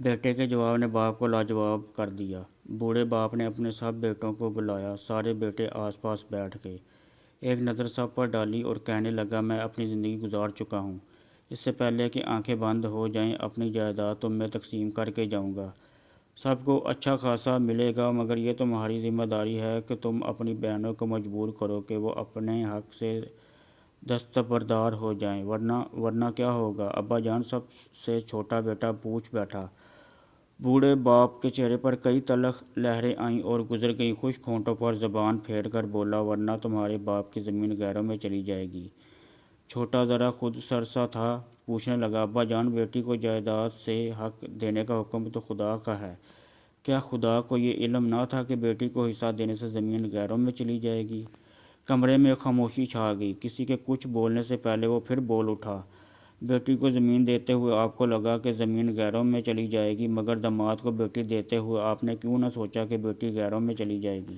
بیٹے کے جواب نے باپ کو لاجواب کر دیا۔ بوڑھے باپ نے اپنے سب بیٹوں کو بلایا۔ سارے بیٹے آس پاس بیٹھ گئے، ایک نظر سب پر ڈالی اور کہنے لگا، میں اپنی زندگی گزار چکا ہوں۔ اس سے پہلے کہ آنکھیں بند ہو جائیں اپنی جائیداد تم میں تقسیم کر کے جاؤں گا۔ سب کو اچھا خاصا ملے گا، مگر یہ تمہاری ذمہ داری ہے کہ تم اپنی بہنوں کو مجبور کرو کہ وہ اپنے حق سے دستبردار ہو جائیں، ورنہ کیا ہوگا؟ ابا جان، سب سے چھوٹا بیٹا پوچھ بیٹھا۔ بوڑھے باپ کے چہرے پر کئی تلخ لہریں آئیں اور گزر گئیں۔ خشک ہونٹوں پر زبان پھیر کر بولا، ورنہ تمہارے باپ کی زمین غیروں میں چلی جائے گی۔ چھوٹا ذرا خود سر سا تھا، پوچھنے لگا، ابا جان، بیٹی کو جائیداد سے حق دینے کا حکم تو خدا کا ہے، کیا خدا کو یہ علم نہ تھا کہ بیٹی کو حصہ دینے سے زمین غیروں میں چلی جائے گی؟ کمرے میں خاموشی چھا گئی۔ کسی کے کچھ بولنے سے پہلے وہ پھر بول اٹھا، بیٹی کو زمین دیتے ہوئے آپ کو لگا کہ زمین غیروں میں چلی جائے گی، مگر داماد کو بیٹی دیتے ہوئے آپ نے کیوں نہ سوچا کہ بیٹی غیروں میں چلی جائے گی؟